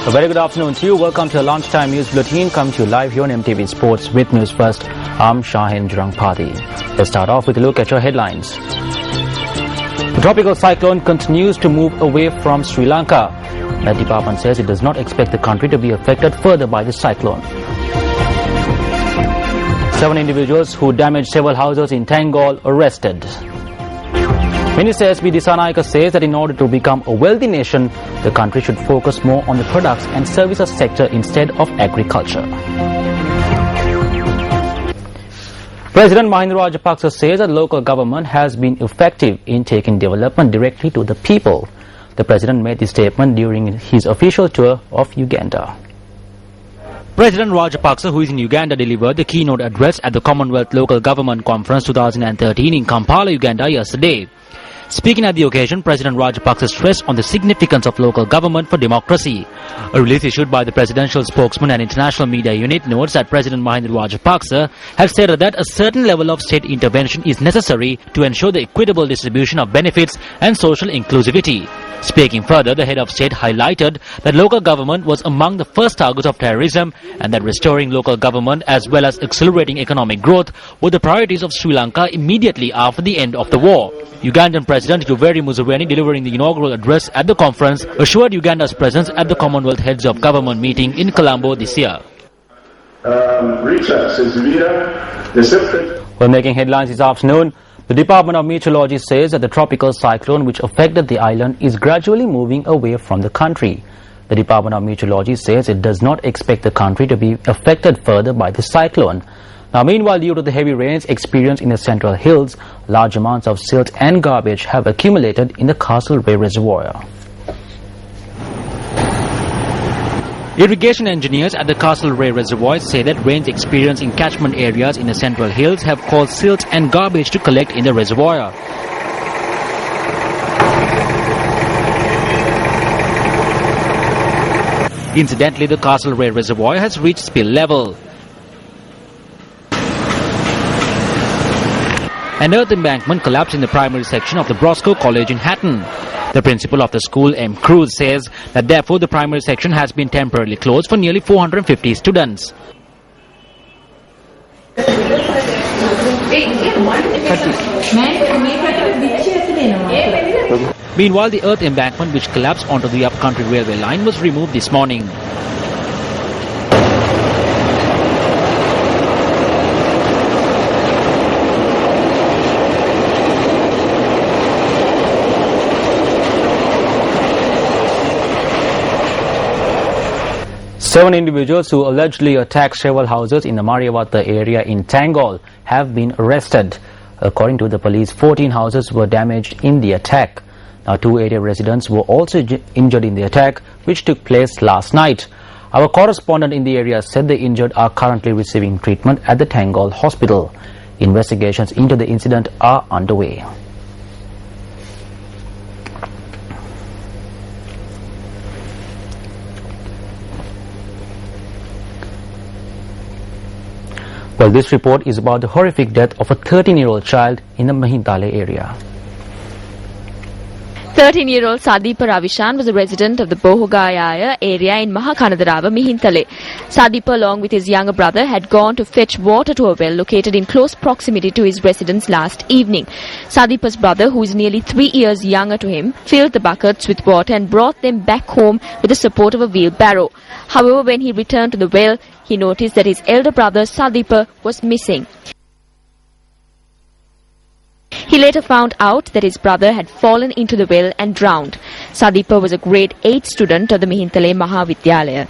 A very good afternoon to you. Welcome to your lunchtime news bulletin. Come to you live here on MTV Sports with News First. I'm Shahin Jurangpati. Let's start off with a look at your headlines. The tropical cyclone continues to move away from Sri Lanka. The department says it does not expect the country to be affected further by the cyclone. 7 individuals who damaged several houses in Tangol arrested. Minister S.B. Dissanayake says that in order to become a wealthy nation, the country should focus more on the products and services sector instead of agriculture. President Mahinda Rajapaksa says that local government has been effective in taking development directly to the people. The president made this statement during his official tour of Uganda. President Rajapaksa, who is in Uganda, delivered the keynote address at the Commonwealth Local Government Conference 2013 in Kampala, Uganda yesterday. Speaking at the occasion, President Rajapaksa stressed on the significance of local government for democracy. A release issued by the presidential spokesman and international media unit notes that President Mahinda Rajapaksa has stated that a certain level of state intervention is necessary to ensure the equitable distribution of benefits and social inclusivity. Speaking further, the head of state highlighted that local government was among the first targets of terrorism and that restoring local government as well as accelerating economic growth were the priorities of Sri Lanka immediately after the end of the war. Ugandan President Yoweri Museveni, delivering the inaugural address at the conference, assured Uganda's presence at the Commonwealth Heads of Government meeting in Colombo this year. While making headlines this afternoon, the Department of Meteorology says that the tropical cyclone which affected the island is gradually moving away from the country. The Department of Meteorology says it does not expect the country to be affected further by the cyclone. Now, meanwhile, due to the heavy rains experienced in the Central Hills, large amounts of silt and garbage have accumulated in the Castlereagh Reservoir. Irrigation engineers at the Castlereagh Reservoir say that rains experienced in catchment areas in the Central Hills have caused silt and garbage to collect in the reservoir. Incidentally, the Castlereagh Reservoir has reached spill level. An earth embankment collapsed in the primary section of the Brosco College in Hatton. The principal of the school, M. Cruz, says that therefore the primary section has been temporarily closed for nearly 450 students. Meanwhile, the earth embankment which collapsed onto the upcountry railway line was removed this morning. Seven individuals who allegedly attacked several houses in the Mariawata area in Tangol have been arrested. According to the police, 14 houses were damaged in the attack. Now, 2 area residents were also injured in the attack, which took place last night. Our correspondent in the area said the injured are currently receiving treatment at the Tangol Hospital. Investigations into the incident are underway. Well, this report is about the horrific death of a 13-year-old child in the Mahintale area. 13-year-old Sadipa Ravishan was a resident of the Bohogayaya area in Mahakanadarawa, Mihintale. Sadipa, along with his younger brother, had gone to fetch water to a well located in close proximity to his residence last evening. Sadipa's brother, who is nearly 3 years younger to him, filled the buckets with water and brought them back home with the support of a wheelbarrow. However, when he returned to the well, he noticed that his elder brother, Sadipa, was missing. He later found out that his brother had fallen into the well and drowned. Sadipa was a grade 8 student of the Mihintale Mahavidyalaya.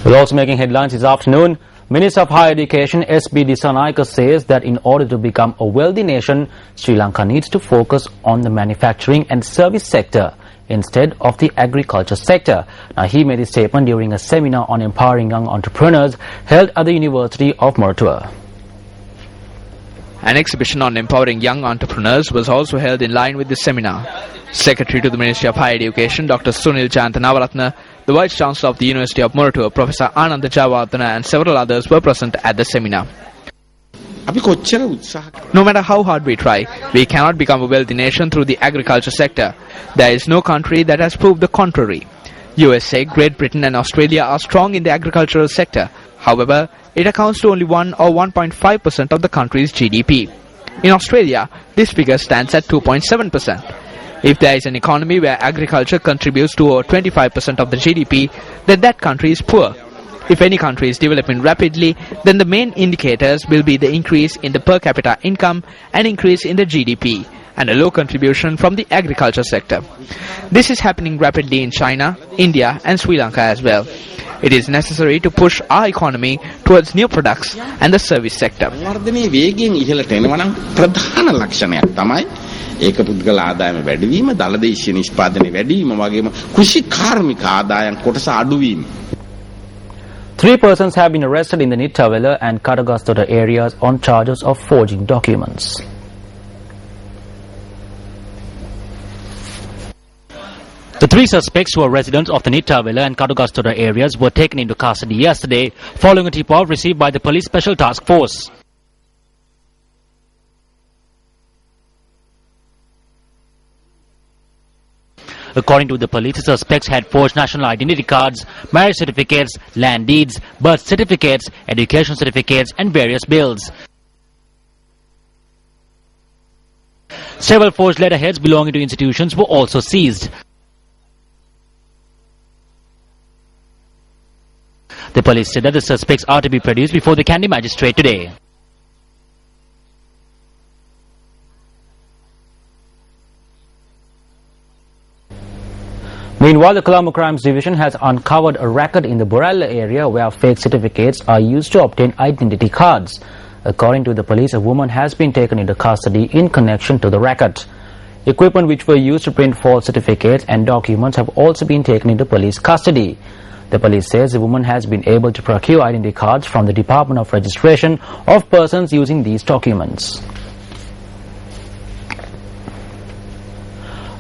We're also making headlines this afternoon. Minister of Higher Education S.B. Dissanayake says that in order to become a wealthy nation, Sri Lanka needs to focus on the manufacturing and service sector instead of the agriculture sector. Now, he made this statement during a seminar on empowering young entrepreneurs held at the University of Murtua. An exhibition on empowering young entrepreneurs was also held in line with this seminar. Secretary to the Ministry of Higher Education, Dr. Sunil Chantanavaratna, the Vice Chancellor of the University of Murtua, Professor Ananda Javardhana, and several others were present at the seminar. අපි කොච්චර උත්සාහ No matter how hard we try, we cannot become a wealthy nation through the agriculture sector. There is no country that has proved the contrary. USA, Great Britain and Australia are strong in the agricultural sector. However, it accounts to only 1 or 1.5% of the country's GDP. In Australia, this figure stands at 2.7%. If there is an economy where agriculture contributes to over 25% of the GDP, then that country is poor. If any country is developing rapidly, then the main indicators will be the increase in the per capita income and increase in the GDP, and a low contribution from the agriculture sector. This is happening rapidly in China, India and Sri Lanka as well. It is necessary to push our economy towards new products and the service sector. වර්ධනයේ වේගයෙන් ඉහළට එනවා නම් ප්‍රධාන ලක්ෂණයක් තමයි ඒක පුද්ගල ආදායම වැඩිවීම, දලදේශීය නිෂ්පාදනය වැඩිවීම වගේම කෘෂි කාර්මික ආදායම් කොටස අඩුවීම. 3 persons have been arrested in the Nittawela and Kadagastota areas on charges of forging documents. The 3 suspects, who are residents of the Nittawela and Kadagastota areas, were taken into custody yesterday following a tip-off received by the Police Special Task Force. According to the police, the suspects had forged national identity cards, marriage certificates, land deeds, birth certificates, education certificates and various bills. Several forged letterheads belonging to institutions were also seized. The police said that the suspects are to be produced before the Kandy magistrate today. Meanwhile, the Colombo Crimes Division has uncovered a racket in the Borella area where fake certificates are used to obtain identity cards. According to the police, a woman has been taken into custody in connection to the racket. Equipment which were used to print false certificates and documents have also been taken into police custody. The police says the woman has been able to procure identity cards from the Department of Registration of persons using these documents.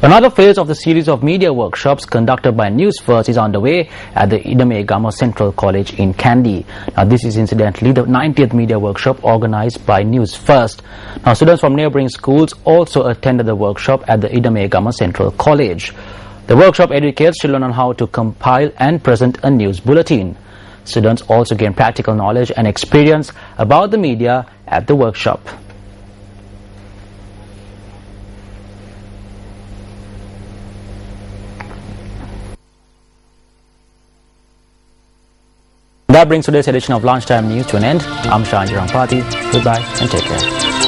Another phase of the series of media workshops conducted by News First is underway at the Idamegama Central College in Kandy. Now, this is incidentally the 90th media workshop organized by News First. Now, students from neighboring schools also attended the workshop at the Idamegama Central College. The workshop educates children on how to compile and present a news bulletin. Students also gain practical knowledge and experience about the media at the workshop. That brings today's edition of Lunchtime News to an end. I'm Shanji Rampati. Goodbye and take care.